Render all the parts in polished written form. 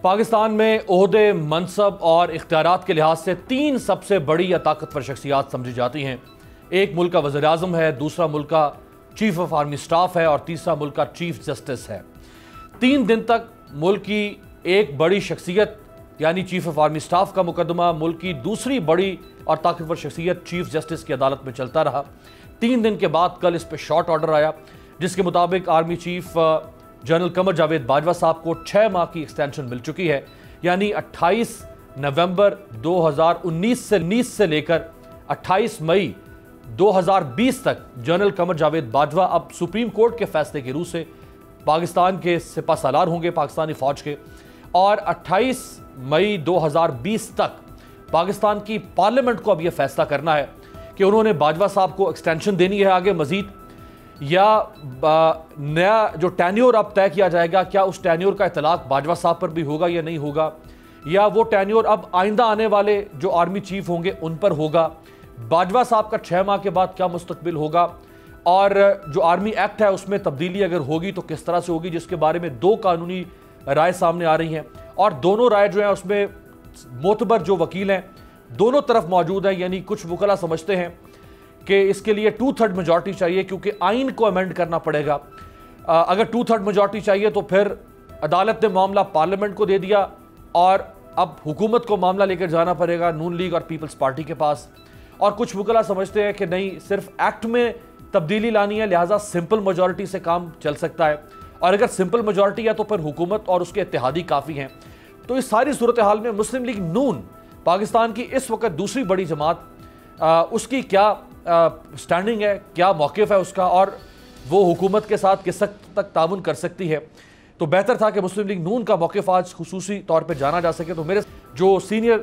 पाकिस्तान में ओहदे, मनसब और इख्तियारात के लिहाज से तीन सबसे बड़ी या ताकतवर शख्सियात समझी जाती हैं। एक मुल्क का वज़ीर-ए-आज़म है, दूसरा मुल्क का चीफ ऑफ आर्मी स्टाफ है और तीसरा मुल्क का चीफ जस्टिस है। 3 दिन तक मुल्क की एक बड़ी शख्सियत यानी चीफ ऑफ आर्मी स्टाफ का मुकदमा मुल्क की दूसरी बड़ी और ताकतवर शख्सियत चीफ जस्टिस की अदालत में चलता रहा। 3 दिन के बाद कल इस पर शॉर्ट ऑर्डर आया, जिसके मुताबिक army chief general Qamar Javed Bajwa साहब को 6 माह की एक्सटेंशन मिल चुकी है, यानी 28 नवंबर 2019 से लेकर 28 मई 2020 तक जनरल कमर जावेद बाजवा अब सुप्रीम कोर्ट के फैसले की रूह से पाकिस्तान के सिपहसालार होंगे, पाकिस्तानी फौज के, और 28 मई 2020 तक पाकिस्तान की पार्लियामेंट को अब यह फैसला करना है कि उन्होंने बाजवा साहब को एक्सटेंशन देनी है आगे मजीद, या नया जो टेन्योर अब तय किया जाएगा, क्या उस टेन्योर का इतलाक बाजवा साहब पर भी होगा या नहीं होगा, या वो टेन्योर अब आइंदा आने वाले जो आर्मी चीफ होंगे उन पर होगा। बाजवा साहब का 6 माह के बाद क्या मुस्तकबिल होगा, और जो आर्मी एक्ट है उसमें तब्दीली अगर होगी तो किस तरह से होगी, जिसके बारे में 2 कानूनी राय सामने आ रही हैं। और दोनों राय जो है उसमें मोतबर जो वकील हैं दोनों तरफ मौजूद हैं, यानी कुछ वकला समझते हैं कि इसके लिए 2/3 मेजॉरिटी चाहिए क्योंकि आइन को अमेंड करना पड़ेगा। अगर 2/3 मेजॉरिटी चाहिए तो फिर अदालत ने मामला पार्लियामेंट को दे दिया और अब हुकूमत को मामला लेकर जाना पड़ेगा नून लीग और पीपल्स पार्टी के पास। और कुछ वकला समझते हैं कि नहीं, सिर्फ एक्ट में तब्दीली लानी है, लिहाजा सिंपल मेजॉरिटी से काम चल सकता है, और अगर सिंपल मेजॉरिटी है तो फिर हुकूमत और उसके इत्तेहादी काफ़ी हैं। तो इस सारी सूरत हाल में मुस्लिम लीग नून, पाकिस्तान की इस वक्त दूसरी बड़ी जमात, उसकी क्या स्टैंडिंग है, क्या मौक़िफ़ है उसका, और वो हुकूमत के साथ किस हद तक ताउन कर सकती है। तो बेहतर था कि मुस्लिम लीग नून का मौक़िफ़ आज खुसूसी तौर पर जाना जा सके। तो मेरे जो सीनियर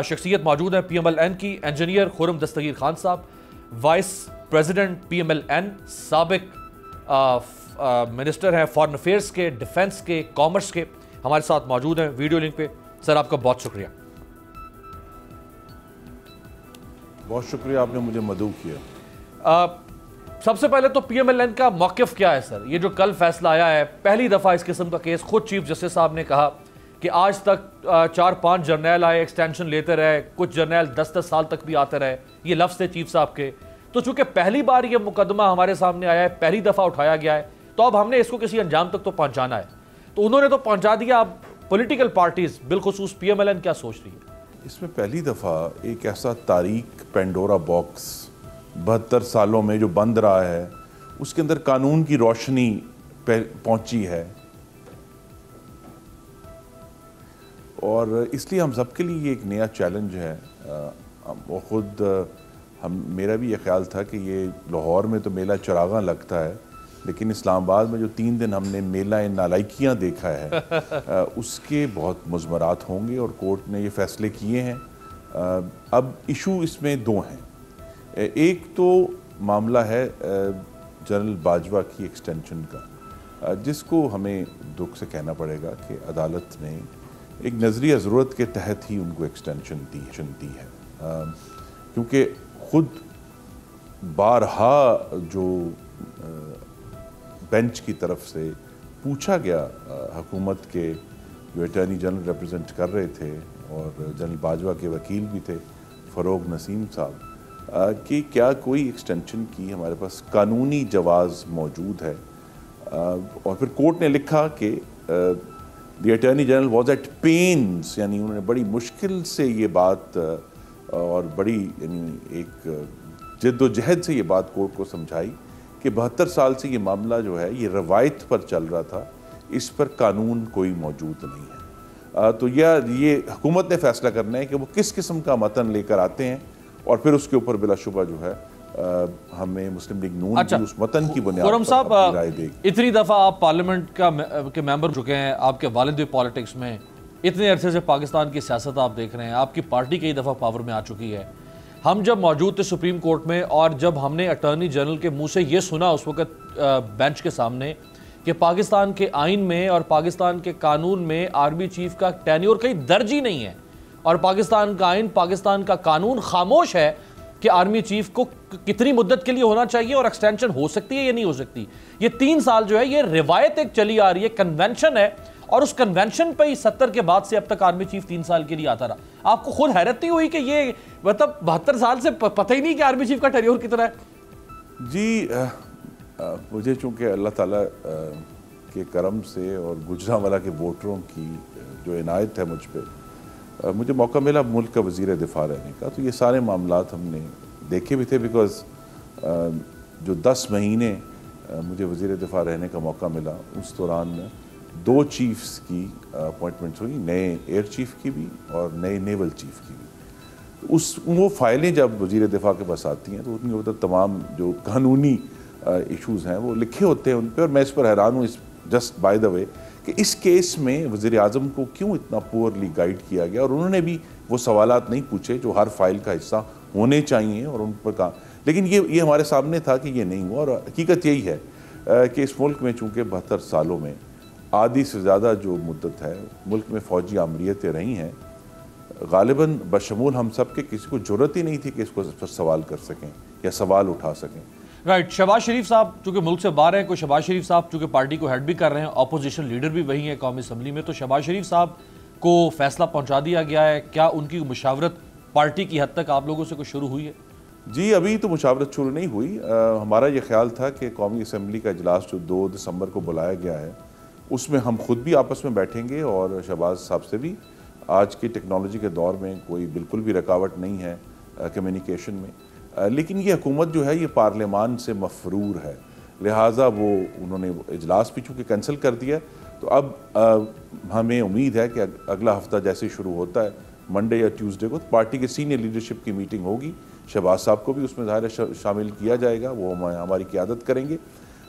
शख्सियत मौजूद है PMLN की, इंजीनियर खुर्रम दस्तगीर खान साहब, वाइस प्रेसिडेंट PMLN, साबिक मिनिस्टर हैं फॉरेन अफेयर्स के, डिफेंस के, कॉमर्स के, हमारे साथ मौजूद हैं वीडियो लिंक पे। सर आपका बहुत शुक्रिया। बहुत शुक्रिया, आपने मुझे मदऊ किया। सबसे पहले तो PMLN का मौक़िफ़ क्या है सर? ये जो कल फैसला आया है, पहली दफ़ा इस किस्म का केस, खुद चीफ जस्टिस साहब ने कहा कि आज तक 4-5 जर्नैल आए, एक्सटेंशन लेते रहे, कुछ जर्नैल 10-10 साल तक भी आते रहे, ये लफ्ज़ थे चीफ साहब के। तो चूंकि पहली बार ये मुकदमा हमारे सामने आया है, पहली दफ़ा उठाया गया है, तो अब हमने इसको किसी अंजाम तक तो पहुँचाना है। तो उन्होंने तो पहुँचा दिया, अब पॉलिटिकल पार्टीज़ बिलखुसूस PMLN क्या सोच रही है? इसमें पहली दफ़ा एक ऐसा तारीख पेंडोरा बॉक्स 72 सालों में जो बंद रहा है, उसके अंदर कानून की रोशनी पहुंची है, और इसलिए हम सबके लिए ये एक नया चैलेंज है। और ख़ुद मेरा भी ये ख्याल था कि ये लाहौर में तो मेला चरागा लगता है, लेकिन इस्लामाबाद में जो 3 दिन हमने मेला नालायकियाँ देखा है उसके बहुत मुज़मरात होंगे, और कोर्ट ने ये फ़ैसले किए हैं। अब इशू इसमें 2 हैं। एक तो मामला है जनरल बाजवा की एक्सटेंशन का, जिसको हमें दुख से कहना पड़ेगा कि अदालत ने एक नज़रिया ज़रूरत के तहत ही उनको एक्सटेंशन दी है, क्योंकि ख़ुद बारहा जो बेंच की तरफ से पूछा गया हुकूमत के जो अटॉर्नी जनरल रिप्रेजेंट कर रहे थे, और जनरल बाजवा के वकील भी थे फ़रोग नसीम साहब, कि क्या कोई एक्सटेंशन की हमारे पास कानूनी जवाज़ मौजूद है। और फिर कोर्ट ने लिखा कि the attorney general was at pains, यानी उन्होंने बड़ी मुश्किल से ये बात और बड़ी यानी एक जिद्दोजहद से ये बात कोर्ट को समझाई कि 72 साल से ये मामला जो है ये रवायत पर चल रहा था, इस पर कानून कोई मौजूद नहीं है। तो ये हुकूमत ने फैसला करना है कि वो किस किस्म का मतन लेकर आते हैं, और फिर उसके ऊपर बिलाशुबा जो है हमें मुस्लिम लीग नून की उस मतन की बुनियाद पर राय देगी। इतनी दफ़ा आप पार्लियामेंट के मेंबर चुके हैं, आपके वालिद भी पॉलिटिक्स में, इतने अरसे से पाकिस्तान की सियासत आप देख रहे हैं, आपकी पार्टी कई दफ़ा पावर में आ चुकी है। हम जब मौजूद थे सुप्रीम कोर्ट में, और जब हमने अटॉर्नी जनरल के मुंह से ये सुना उस वक्त बेंच के सामने कि पाकिस्तान के आइन में और पाकिस्तान के कानून में आर्मी चीफ का टेन्योर कहीं दर्ज ही नहीं है, और पाकिस्तान का आइन, पाकिस्तान का कानून खामोश है कि आर्मी चीफ को कितनी मुद्दत के लिए होना चाहिए और एक्सटेंशन हो सकती है या नहीं हो सकती। ये 3 साल जो है ये रिवायत एक चली आ रही है, कन्वेंशन है, और उस कन्वेंशन पे ही 70 के बाद से अब तक आर्मी चीफ 3 साल के लिए आता रहा। आपको खुद हैरत नहीं हुई कि ये मतलब 72 साल से पता ही नहीं कि आर्मी चीफ का टेन्योर कितना है? जी, मुझे चूँकि अल्लाह ताला के करम से और गुजरांवाला के वोटरों की जो इनायत है मुझ पर, मुझे मौका मिला मुल्क का वज़ीर दिफा रहने का, तो ये सारे मामलात हमने देखे भी थे। बिकॉज़ जो 10 महीने मुझे वज़ीर दिफा रहने का मौका मिला, उस दौरान 2 चीफ्स की अपॉइंटमेंट्स हुई, नए एयर चीफ की भी और नए नेवल चीफ की भी। वो फाइलें जब वज़ीर दिफा के पास आती हैं तो उनके ऊपर तमाम जो कानूनी इशूज़ हैं वो लिखे होते हैं उन पर। और मैं इस पर हैरान हूँ, जस्ट बाय द वे, कि इस केस में वज़ीर आज़म को क्यों इतना पुअरली गाइड किया गया, और उन्होंने भी वो सवालात नहीं पूछे जो हर फाइल का हिस्सा होने चाहिए और उन पर कहा। लेकिन ये हमारे सामने था कि ये नहीं हुआ। और हकीकत यही है कि इस मुल्क में चूँकि 72 सालों में आधी से ज़्यादा जो मुद्दत है मुल्क में फ़ौजी आमरीतें रही हैं, गालिबन बशमूल हम सब के किसी को ज़रूरत ही नहीं थी कि इसको पर सवाल कर सकें या सवाल उठा सकें। राइट। शहबाज शरीफ साहब चूंकि मुल्क से बाहर हैं, कोई शहबाज शरीफ साहब चूंकि पार्टी को हेड भी कर रहे हैं, अपोजिशन लीडर भी वही है कौमी असम्बली में, तो शहबाज शरीफ साहब को फैसला पहुंचा दिया गया है। क्या उनकी मुशावरत पार्टी की हद तक आप लोगों से कुछ शुरू हुई है? जी, अभी तो मुशावरत शुरू नहीं हुई। हमारा ये ख्याल था कि कौमी असम्बली का इजलास जो 2 दिसंबर को बुलाया गया है उसमें हम खुद भी आपस में बैठेंगे और शहबाज साहब से भी। आज की टेक्नोलॉजी के दौर में कोई बिल्कुल भी रुकावट नहीं है कम्युनिकेशन में। लेकिन ये हुकूमत जो है ये पार्लियामान से मफरूर है, लिहाजा वो उन्होंने इजलास भी चूँकि कैंसिल कर दिया। तो अब हमें उम्मीद है कि अगला हफ्ता जैसे शुरू होता है, मंडे या ट्यूसडे को, तो पार्टी के सीनियर लीडरशिप की मीटिंग होगी। शहबाज साहब को भी उसमें ज़ाहिर शामिल किया जाएगा, वो हमारी क़यादत करेंगे।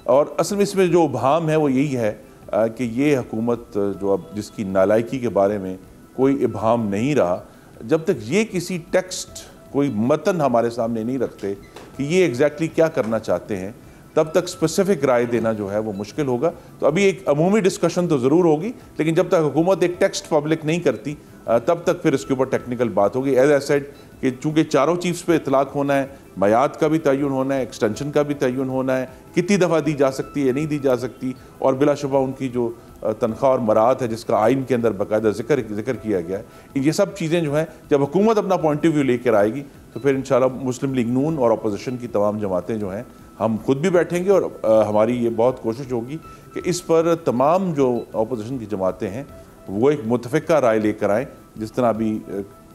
और असल में इसमें जो उबहाम है वो यही है कि ये हुकूमत जो अब जिसकी नालायकी के बारे में कोई इबहाम नहीं रहा, जब तक ये किसी टेक्स्ट कोई मतन हमारे सामने नहीं रखते कि ये एग्जैक्टली क्या करना चाहते हैं, तब तक स्पेसिफिक राय देना जो है वो मुश्किल होगा। तो अभी एक अमूमी डिस्कशन तो ज़रूर होगी, लेकिन जब तक हुकूमत एक टेक्स्ट पब्लिक नहीं करती तब तक फिर इसके ऊपर टेक्निकल बात होगी। एज आई सेड कि चूँकि चारों चीफ्स पे इतलाक होना है, मयाद का भी तयन होना है, एक्सटेंशन का भी तयन होना है, कितनी दफ़ा दी जा सकती है नहीं दी जा सकती, और बिलाशुबा उनकी जो तनख्वाह और मराहत है जिसका आइन के अंदर बाकायदा जिक्र किया गया है, ये सब चीज़ें जो हैं जब हुकूमत अपना पॉइंट ऑफ व्यू लेकर आएगी तो फिर इंशाल्लाह मुस्लिम लीग नून और अपोजिशन की तमाम जमातें जो हैं हम खुद भी बैठेंगे और हमारी ये बहुत कोशिश होगी कि इस पर तमाम जो अपोजिशन की जमातें हैं वो एक मुतफ़िका राय लेकर आएँ। जिस तरह अभी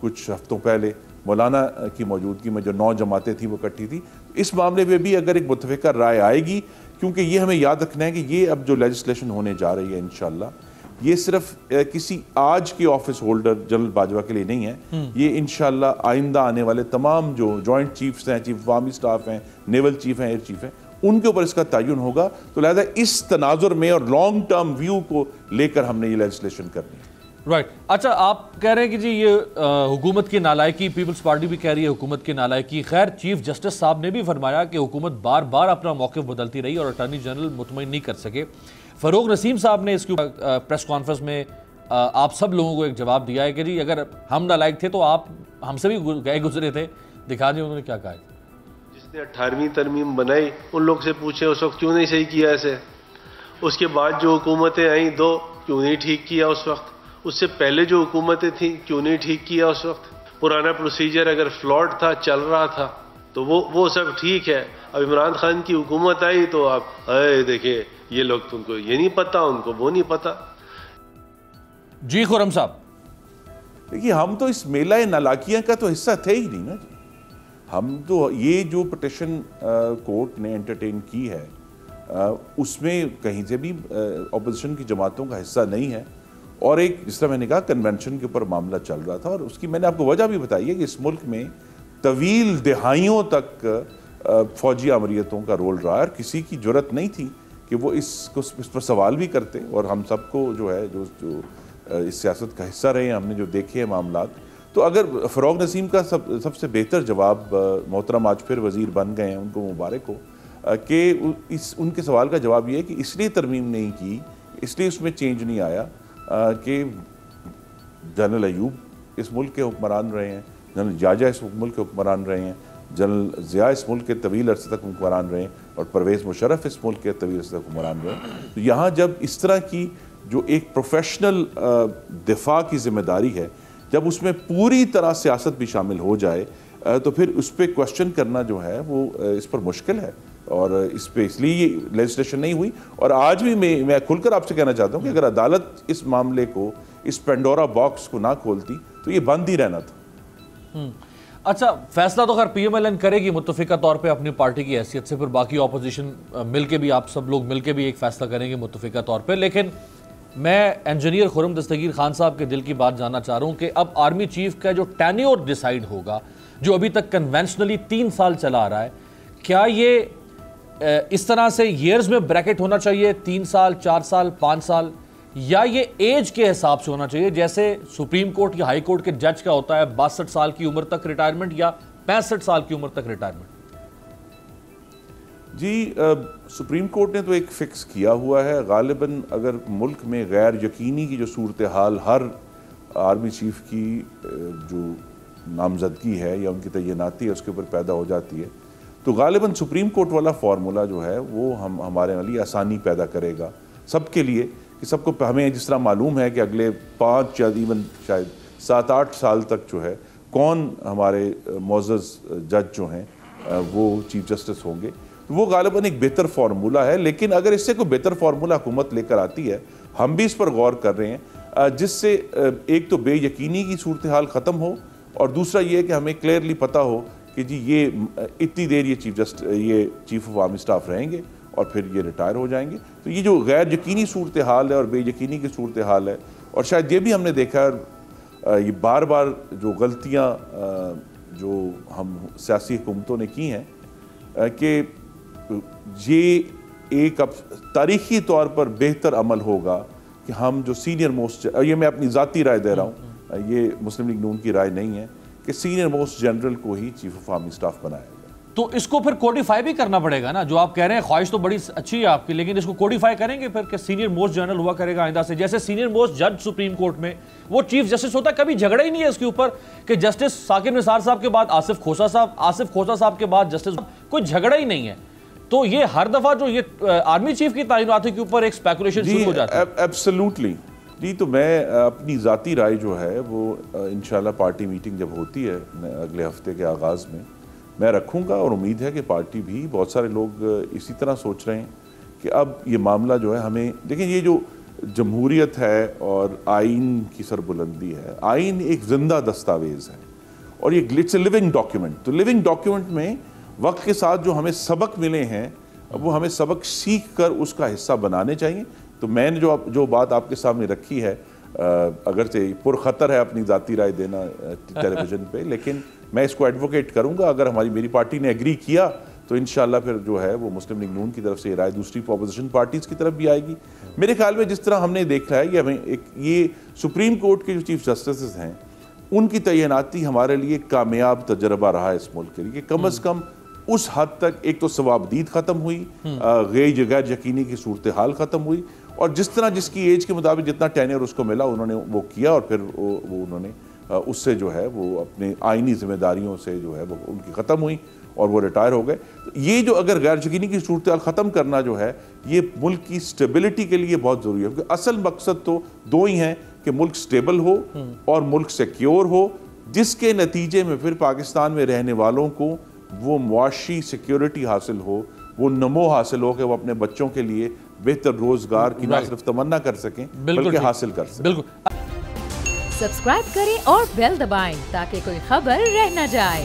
कुछ हफ्तों पहले मौलाना की मौजूदगी में जो 9 जमातें थी वो इकट्ठी थी, इस मामले में भी अगर एक मुतफ़िका राय आएगी, क्योंकि ये हमें याद रखना है कि ये अब जो लेजिस्लेशन होने जा रही है इंशाल्लाह, ये सिर्फ किसी आज के ऑफिस होल्डर जनरल बाजवा के लिए नहीं है, ये इंशाल्लाह आइंदा आने वाले तमाम जो जॉइंट चीफ्स हैं, चीफ ऑफ आर्मी स्टाफ हैं, नेवल चीफ हैं, एयर चीफ हैं, उनके ऊपर इसका तयन होगा। तो लिहाजा इस तनाजुर में और लॉन्ग टर्म व्यू को लेकर हमने ये लेजिस्लेशन करनी है। राइट। अच्छा, आप कह रहे हैं कि जी ये हुकूमत की नालायकी, पीपल्स पार्टी भी कह रही है हुकूमत की नालायकी। खैर, चीफ जस्टिस साहब ने भी फरमाया कि हुकूमत बार बार अपना मौक़िफ़ बदलती रही और अटॉर्नी जनरल मुतमईन नहीं कर सके। फ़रूक नसीम साहब ने इसके प्रेस कॉन्फ्रेंस में आप सब लोगों को एक जवाब दिया है कि जी अगर हम नालायक थे तो आप हमसे भी गए गुजरे थे। दिखा दिए उन्होंने क्या कहा है। जिसने 18वीं तरमीम बनाई उन लोग से पूछे उस वक्त क्यों नहीं सही किया ऐसे। उसके बाद जो हुकूमतें आई 2, क्यों नहीं ठीक किया उस वक्त। उससे पहले जो हुकूमतें थी क्यों नहीं ठीक किया उस वक्त। पुराना प्रोसीजर अगर फ्लॉड था, चल रहा था, तो वो सब ठीक है। अब इमरान खान की हुकूमत आई तो आप देखिए ये लोग, तुमको ये नहीं पता, उनको वो नहीं पता। जी खुर्रम साहब, देखिए हम तो इस मेला नालाकियां का तो हिस्सा थे ही नहीं ना जी। हम तो ये जो पिटिशन कोर्ट ने एंटरटेन की है उसमें कहीं से भी अपोजिशन की जमातों का हिस्सा नहीं है। और एक जिस तरह मैंने कहा कन्वेंशन के ऊपर मामला चल रहा था और उसकी मैंने आपको वजह भी बताई है कि इस मुल्क में तवील दिहाइयों तक फौजी अमरीतों का रोल रहा है और किसी की जुर्रत नहीं थी कि वो इस पर सवाल भी करते। और हम सबको जो है जो इस सियासत का हिस्सा रहे हैं, हमने जो देखे हैं मामलात, तो अगर फ़रूक नसीम का सबसे बेहतर जवाब, मोहतरम आज फिर वज़ीर बन गए हैं, उनको मुबारक हो, कि उनके सवाल का जवाब ये है कि इसलिए तरमीम नहीं की, इसलिए उसमें चेंज नहीं आया कि जनरल अयूब इस मुल्क के हुक्मरान रहे हैं, जनरल जाजा इस मुल्क के हुक्मरान रहे हैं, जनरल ज़िया इस मुल्क के तवील अरसे तक हुक्मरान रहे हैं और परवेज़ मुशर्रफ इस मुल्क के तवील अरसे तक हुक्मरान रहे हैं। तो यहाँ जब इस तरह की जो एक प्रोफेशनल दिफा की जिम्मेदारी है, जब उसमें पूरी तरह सियासत भी शामिल हो जाए तो फिर उस पर क्वेश्चन करना जो है वो इस पर मुश्किल है, और इस पे इसलिए ये लेजिस्लेशन नहीं हुई। और आज भी मैं खुलकर आपसे कहना चाहता हूँ कि अगर अदालत इस मामले को, इस पेंडोरा बॉक्स को ना खोलती तो ये बंद ही रहना था। अच्छा, फैसला तो खैर पीएमएलएन करेगी मुत्तफिका तौर पे अपनी पार्टी की हैसियत से, फिर बाकी ऑपोजिशन मिलके भी, आप सब लोग मिलके भी एक फैसला करेंगे मुत्तफिका तौर पे। लेकिन मैं इंजीनियर खुर्रम दस्तगीर खान साहब के दिल की बात जानना चाह रहा हूँ कि अब आर्मी चीफ का जो टेन्योर डिसाइड होगा, जो अभी तक कन्वेंशनली 3 साल चला आ रहा है, क्या ये इस तरह से ईयर्स में ब्रैकेट होना चाहिए, 3 साल, 4 साल, 5 साल, या ये एज के हिसाब से होना चाहिए, जैसे सुप्रीम कोर्ट या हाई कोर्ट के जज का होता है 62 साल की उम्र तक रिटायरमेंट या 65 साल की उम्र तक रिटायरमेंट? जी, सुप्रीम कोर्ट ने तो एक फिक्स किया हुआ है। गालिबन अगर मुल्क में गैर यकीनी की जो सूरत हाल हर आर्मी चीफ की जो नामजदगी है या उनकी तैनाती है उसके ऊपर पैदा हो जाती है, तो गालिबन सुप्रीम कोर्ट वाला फार्मूला जो है वो हमारे लिए आसानी पैदा करेगा सबके लिए, कि सबको, हमें जिस तरह मालूम है कि अगले 5 या इवन शायद 7-8 साल तक जो है कौन हमारे मोअज़्ज़ज़ जज जो हैं वो चीफ जस्टिस होंगे, तो वो गालिबन एक बेहतर फार्मूला है। लेकिन अगर इससे कोई बेहतर फार्मूला हुकूमत लेकर आती है, हम भी इस पर गौर कर रहे हैं, जिससे एक तो बेयकीनी की सूरत हाल ख़त्म हो, और दूसरा ये कि हमें क्लियरली पता हो कि जी ये इतनी देर ये चीफ ऑफ आर्मी स्टाफ रहेंगे और फिर ये रिटायर हो जाएंगे। तो ये जो गैर यकीनी सूरत हाल है और बेयकीनी की सूरत हाल है, और शायद ये भी हमने देखा है, ये बार बार जो गलतियाँ जो हम सियासी हुकूमतों ने की हैं, कि ये एक अब तारीख़ी तौर पर बेहतर अमल होगा कि हम जो सीनियर मोस्ट, ये मैं अपनी ज़ाती राय दे रहा हूँ, ये मुस्लिम लीग नून की राय नहीं है, कि सीनियर मोस्ट जनरल को ही चीफ ऑफ आर्मी स्टाफ बनाया जाए। तो इसको फिर कोडिफाई भी करना पड़ेगा ना, जो आप कह रहे हैं ख्वाहिश तो बड़ी अच्छी है आपकी, लेकिन इसको कोडिफाई करेंगे फिर कि सीनियर मोस्ट जनरल हुआ करेगा आइंदा से, जैसे सीनियर मोस्ट जज सुप्रीम कोर्ट में वो चीफ जस्टिस होता है, कभी झगड़ा ही नहीं है इसके ऊपर कि जस्टिस साकिब निसार साहब के बाद आसिफ खोसा साहब के बाद जस्टिस, कोई झगड़ा ही नहीं है। तो ये हर दफा जो ये आर्मी चीफ की तैनाती के ऊपर एक स्पेकुलेशन शुरू हो जाता है। एब्सोल्युटली जी, तो मैं अपनी ज़ाती राय जो है वो इंशाल्लाह पार्टी मीटिंग जब होती है अगले हफ्ते के आगाज़ में मैं रखूँगा, और उम्मीद है कि पार्टी भी, बहुत सारे लोग इसी तरह सोच रहे हैं कि अब ये मामला जो है हमें, देखिए ये जो जमहूरियत है और आइन की सरबुलंदी है, आइन एक ज़िंदा दस्तावेज़ है और ये इट्स ए लिविंग डॉक्यूमेंट। तो लिविंग डॉक्यूमेंट में वक्त के साथ जो हमें सबक मिले हैं वो हमें सबक सीख कर उसका हिस्सा बनाने चाहिए। तो मैंने जो बात आपके सामने रखी है, अगर से पुरखतर है अपनी ज़ाती राय देना टेलीविज़न पे, लेकिन मैं इसको एडवोकेट करूंगा। अगर मेरी पार्टी ने एग्री किया तो इंशाल्लाह फिर जो है वो मुस्लिम लीग नून की तरफ से ये राय दूसरी अपोजिशन पार्टीज़ की तरफ भी आएगी। मेरे ख्याल में जिस तरह हमने देखा है कि हमें ये सुप्रीम कोर्ट के जो चीफ जस्टिस हैं उनकी तैनाती हमारे लिए कामयाब तजर्बा रहा है इस मुल्क के लिए, कम अज़ कम उस हद तक एक तो सवाबदीद ख़त्म हुई, गैर यकीनी की सूरत हाल ख़त्म हुई, और जिस तरह जिसकी एज के मुताबिक जितना टेन्योर उसको मिला उन्होंने वो किया, और फिर वो उन्होंने उससे जो है वो अपने आइनी जिम्मेदारियों से जो है वो उनकी ख़त्म हुई और वो रिटायर हो गए। तो ये जो अगर गैर यकीनी की सूरत हाल ख़त्म करना जो है ये मुल्क की स्टेबिलिटी के लिए बहुत ज़रूरी है, क्योंकि असल मकसद तो दो ही हैं कि मुल्क स्टेबल हो और मुल्क सिक्योर हो, जिसके नतीजे में फिर पाकिस्तान में रहने वालों को वो मुआशी सिक्योरिटी हासिल हो, वो नमो हासिल हो कि वो अपने बच्चों के लिए बेहतर रोजगार की ना सिर्फ तमन्ना कर सकें बल्कि हासिल कर सकें। बिल्कुल। सब्सक्राइब करें और बेल दबाएं ताकि कोई खबर रह न जाए।